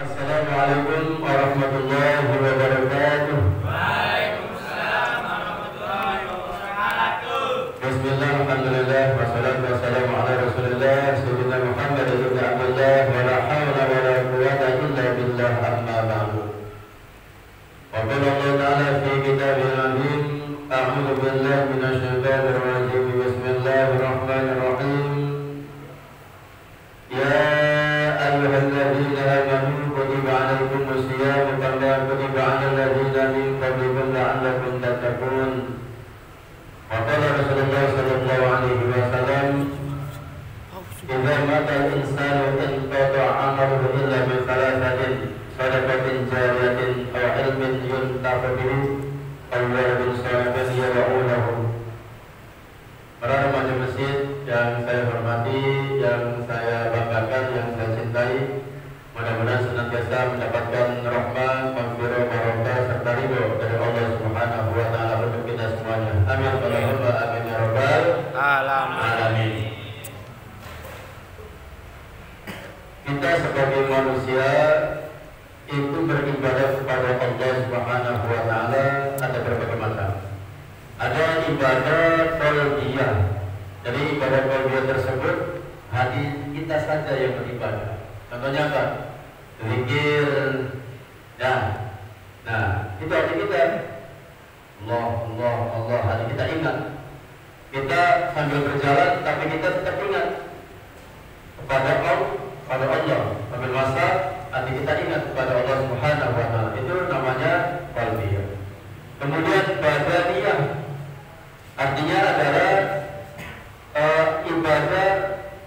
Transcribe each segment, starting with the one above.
Assalamualaikum warahmatullahi wabarakatuh. Waalaikumsalam warahmatullahi wabarakatuh. Bismillah, alhamdulillah, wassalatu wassalamu ala rasulillah Sayyidina Muhammad ibn Abdullah wa la hawla wa la quwwata illa billah, amma ba'du. Wa qala Allah ta'ala fi kitabihil azim, a'udzu billahi minasy syaithanir rajim. Bismillahirrahmanirrahim. Ya ayyuhalladzina amanu kutiba 'alaikumus siyam kama kutiba 'alal ladzina min qablikum la'allakum tattaqun. Wa qala Rasulullah sallallahu alaihi wasallam, idza mata al-insanu inqata'a 'amaluhu illa min thalathatin, sadaqatin jariyatin aw 'ilmin yuntafa'u bihi aw waladin shalihin yad'u lahu. Para remaja masjid yang saya hormati, yang saya banggakan, yang saya cintai, mudah-mudahan senantiasa mendapatkan rahmat, maghfirah, barokah serta ridho dari Allah Subhanahu wa taala untuk kita semuanya. Amin Allahumma amin ya rabbal alamin. Kita sebagai manusia itu beribadah kepada Allah Subhanahu wa taala ada berbagai macam. Ada ibadah qalbiyah. Jadi ibadah qalbiyah tersebut hati kita saja yang beribadah. Contohnya apa? Zikir. Nah, itu hati kita. Allah, hati kita ingat. Kita sambil berjalan tapi kita tetap ingat kepada Allah. Sambil masak hati kita ingat kepada Allah Subhanahu wa taala. Itu namanya qalbiyah. Kemudian badaniyah. Artinya adalah ibadah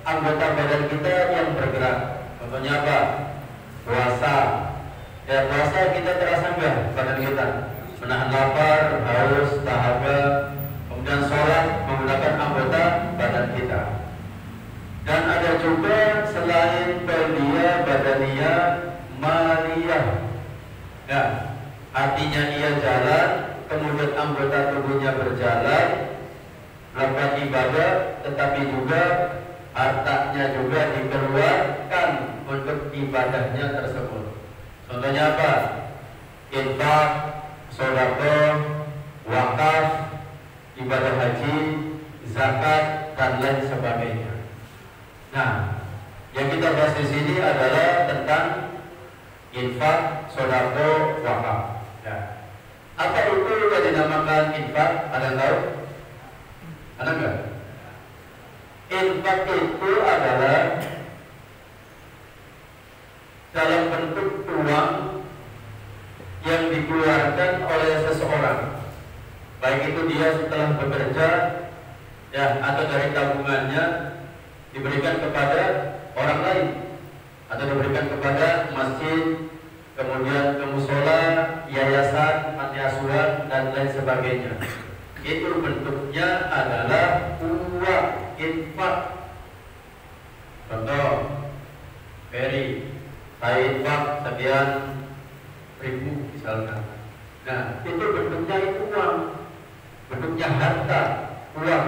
anggota badan kita yang bergerak. Contohnya apa? Puasa. Ya, puasa kita terasa enggak badan kita? Menahan lapar, haus, dahaga. Kemudian sholat menggunakan anggota badan kita. Dan ada juga selain qalbiyah, badaniyah, maliyah. Ya, artinya ia jalan, kemudian anggota tubuhnya berjalan, melakukan ibadah, tetapi juga hartanya juga dikeluarkan untuk ibadahnya tersebut. Contohnya apa? Infak, sedekah, wakaf, ibadah haji, zakat, dan lain sebagainya. Nah, yang kita bahas di sini adalah tentang infak, sedekah, wakaf. Ya. Apa itu yang dinamakan infak? Ada yang tahu? Ada enggak? Infak itu adalah dalam bentuk uang yang dikeluarkan oleh seseorang, baik itu dia setelah bekerja, ya, atau dari tabungannya diberikan kepada orang lain, atau diberikan kepada masjid, kemudian ke musola, yayasan, panti asuhan, dan lain sebagainya. Itu bentuknya adalah uang infak. Contoh, Ferry, saya infak sekian ribu misalkan. Nah, itu bentuknya itu uang, bentuknya harta, uang.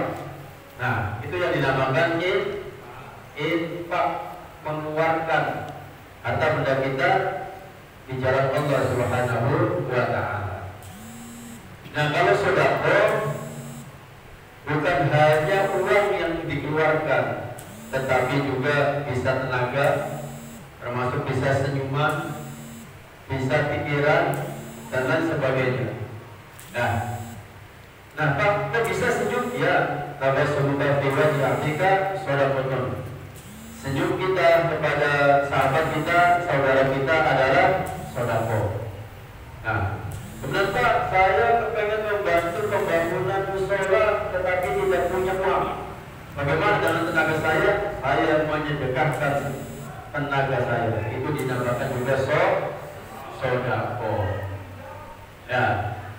Nah, itu yang dinamakan infak, mengeluarkan harta benda kita di jalan Allah Subhanahu wa taala. Nah, kalau sedekah bukan hanya uang yang dikeluarkan, tetapi juga bisa tenaga, termasuk bisa senyuman, bisa pikiran, dan lain sebagainya. Nah, kok bisa senyum? Ya, kalau semoga fi wajhi akhika sedekah. Senyum kita kepada sahabat kita, saudara kita adalah sedekah. Nah, kemudian Pak, saya kepengen membantu pembangunan musola tetapi tidak punya uang. Bagaimana dengan tenaga saya? Saya menyedekahkan tenaga saya. Itu dinamakan juga sedekah. Ya,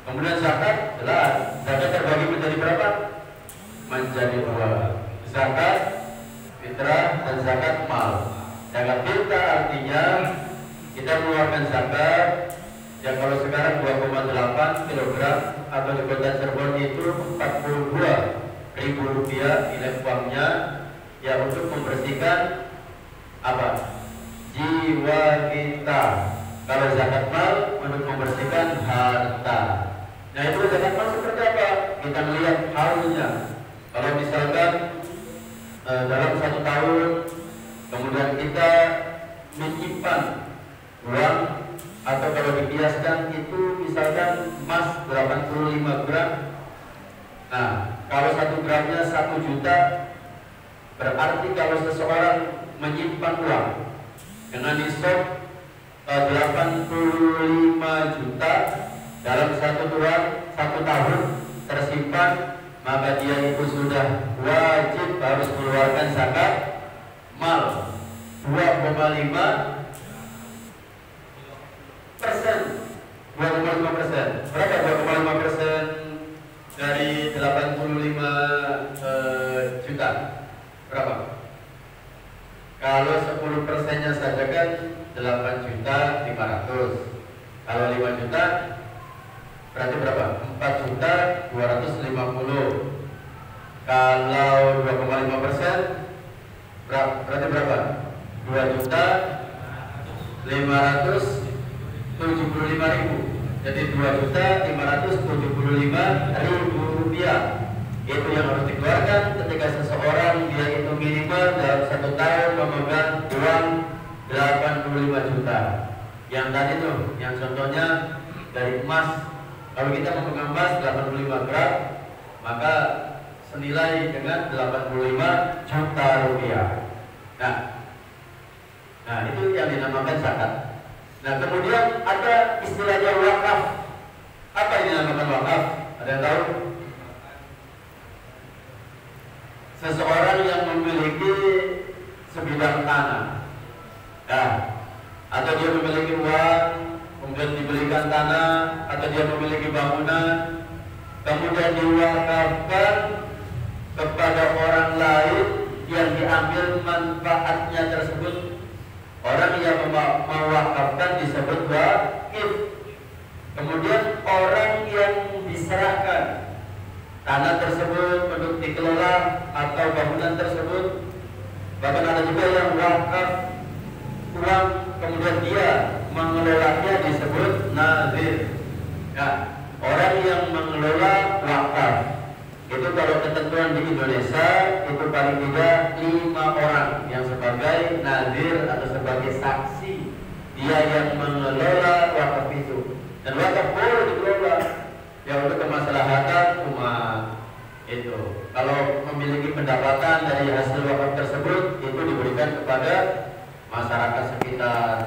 kemudian zakat, jelas. Zakat terbagi menjadi berapa? Menjadi dua. Zakat fitrah dan zakat mal. Zakat fitrah artinya kita mengeluarkan zakat. Ya, kalau sekarang 2,8 kg atau di kota Cirebon itu 42.000 rupiah nilai uangnya, ya, untuk membersihkan apa? jiwa kita. Kalau zakat mal untuk membersihkan harta. Nah itu zakat mal seperti apa? Kita melihat haulnya. Kalau misalkan dalam 1 tahun kemudian kita menyimpan uang, atau kalau dibiaskan itu misalkan emas 85 gram. Nah kalau 1 gramnya 1 juta, berarti kalau seseorang menyimpan uang dengan nisab 85 juta dalam 1 tahun tersimpan, maka dia itu sudah wajib harus mengeluarkan zakat mal 2,5%. 2,5%. Berapa 2,5% dari 85 juta? Berapa? Kalau 10%-nya saja kan 8.500.000. Kalau 5 juta berarti berapa? 4.250.000. Kalau 2,5% berarti berapa? 2.575.000. Jadi 2.575.000 rupiah. Itu yang harus dikeluarkan ketika seseorang dia itu minimal dalam 1 tahun memegang uang 85 juta. Yang tadi tuh, yang contohnya dari emas. Kalau kita memegang emas 85 gram, maka senilai dengan 85 juta rupiah. Nah itu yang dinamakan zakat. Nah kemudian ada istilahnya wakaf. Apa yang dinamakan wakaf? Ada yang tahu? Seseorang yang memiliki sebidang tanah, atau dia memiliki uang, kemudian dibelikan tanah, atau dia memiliki bangunan, kemudian diwakafkan kepada orang lain yang diambil manfaatnya tersebut. Orang yang mewakafkan disebut wakif. Kemudian orang yang diserahkan tanah tersebut untuk dikelola atau bangunan tersebut, bahkan ada juga yang wakaf uang kemudian dia mengelolanya disebut nazir. Nah, orang yang mengelola wakaf itu kalau ketentuan di Indonesia itu paling tidak 5 orang yang sebagai nazir atau sebagai saksi dia yang mengelola wakaf itu. Dan wakaf boleh dikelola ya untuk kemaslahatan umat itu. Kalau memiliki pendapatan dari hasil wakaf tersebut itu diberikan kepada masyarakat sekitar.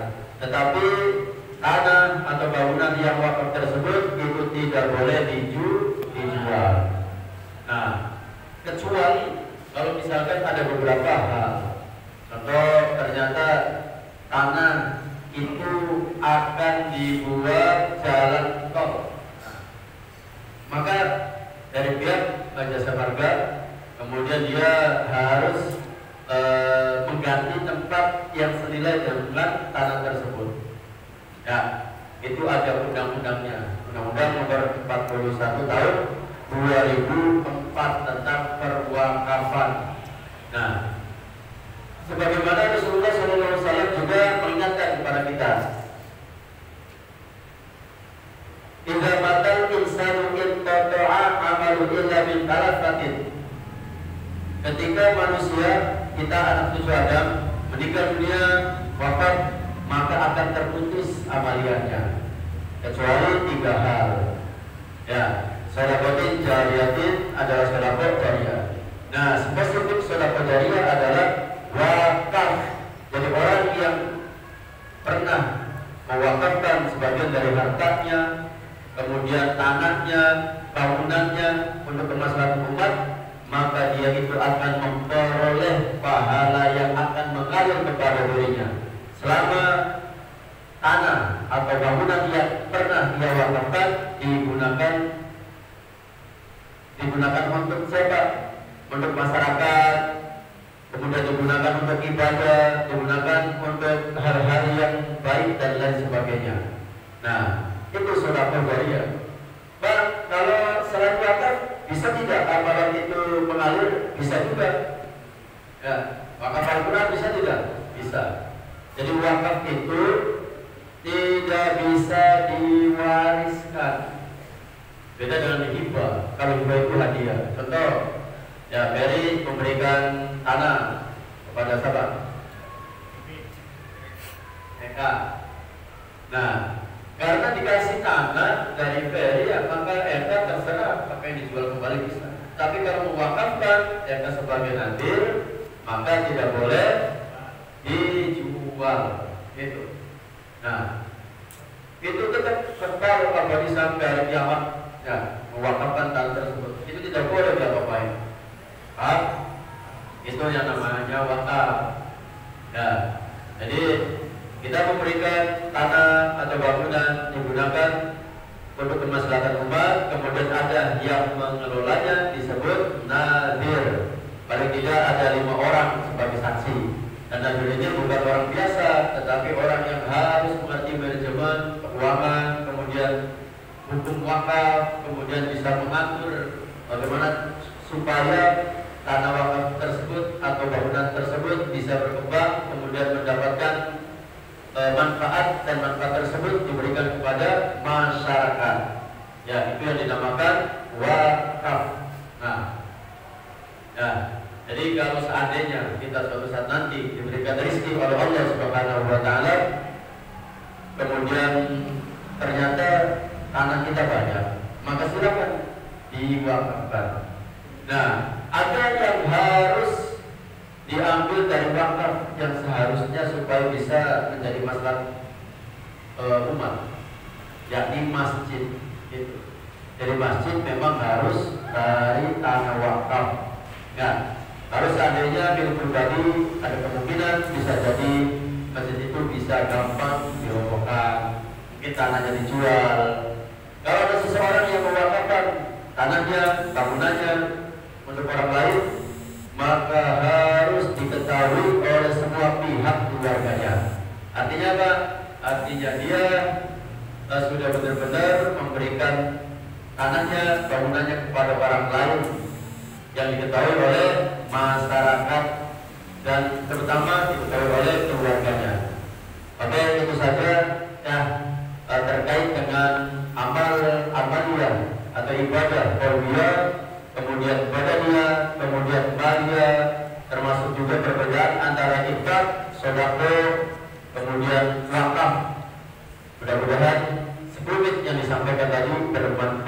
Tetapi tanah atau bangunan yang wakaf tersebut itu tidak boleh dijual. Nah, kecuali kalau misalkan ada beberapa hal. Contoh, ternyata tanah itu akan dibuat jalan tol. Maka dari pihak Jasa Marga kemudian dia harus mengganti tempat yang senilai dengan tanah tersebut. Ya, itu ada undang-undangnya. Undang-Undang Nomor 41 Tahun 2004 tentang perwakafan. Nah, sebagaimana Rasulullah SAW juga mengingatkan kepada kita, idza matal insanu inqata'a amalu illa min thalathatin. Ketika manusia, kita anak cucu Adam, meninggal dunia, wafat, maka akan terputus amaliannya kecuali 3 hal. Ya, sedekah jariyatin adalah sedekah jariyah. Nah, spesifik sedekah jariyah adalah wakaf. Jadi orang yang pernah mewakafkan sebagian dari hartanya, kemudian tanahnya, bangunannya untuk kemaslahatan umat, maka dia itu akan memperoleh pahala yang akan mengalir kepada dirinya selama tanah atau bangunan yang pernah dia wakafkan digunakan untuk siapa? Untuk masyarakat, kemudian digunakan untuk ibadah, digunakan untuk hal-hal yang baik dan lain sebagainya. Nah, itu sedekah jariyah. Bang, kalau selain wakaf bisa tidak amalan itu mengalir? Bisa juga. Ya, wakaf Al-Quran bisa tidak? Bisa. Jadi wakaf itu tidak bisa diwariskan. Beda dengan hibah. Kalau hibah itu hadiah. Contoh, ya Ferry memberikan tanah kepada siapa? Eka. Nah, karena dikasih tanah dari Ferry, ya, maka Eka terserah apa yang dijual kembali bisa. Tapi kalau mewakafkan Eka sebagai nadir, maka tidak boleh dijual. Gitu. Nah, itu tetap kekal abadi sampai hari kiamat. Ya, mewakafkan tanah tersebut itu tidak boleh diapa-apain. Itu yang namanya wakaf. Ya, jadi kita memberikan tanah atau bangunan digunakan untuk kemaslahatan umat, kemudian ada yang mengelolanya disebut nadir. Paling tidak ada 5 orang sebagai saksi. Dan nadir ini bukan orang biasa, tetapi orang yang harus mengerti manajemen keuangan, kemudian hukum wakaf, kemudian bisa mengatur bagaimana supaya tanah wakaf tersebut atau bangunan tersebut bisa berkembang, kemudian mendapatkan manfaat, dan manfaat tersebut diberikan kepada masyarakat. Ya, itu yang dinamakan wakaf. Nah, ya, jadi kalau seandainya kita suatu saat nanti diberikan rezeki oleh Allah Subhanahu wa taala, kemudian ternyata tanah kita banyak, maka silakan diwakafkan. Nah, ada yang harus diambil dari wakaf yang seharusnya supaya bisa menjadi maslahat umat, yakni masjid. Itu. Jadi masjid memang harus dari tanah wakaf. Nah, kalau seandainya milik pribadi, ada kemungkinan bisa jadi masjid itu bisa gampang dirobohkan, mungkin tanahnya dijual. Kalau ada seseorang yang mewakafkan tanahnya, bangunannya untuk orang lain, maka harus diketahui oleh semua pihak keluarganya. Artinya apa? Artinya dia sudah benar-benar memberikan tanahnya, bangunannya kepada orang lain yang diketahui oleh masyarakat dan terutama diketahui oleh keluarganya. Oke, itu saja ya terkait dengan amaliyah atau ibadah qalbiyah, kemudian badaniyah, kemudian maliyah, termasuk juga perbedaan antara infak, sedekah, kemudian wakaf. Mudah-mudahan 10 menit yang disampaikan tadi bermanfaat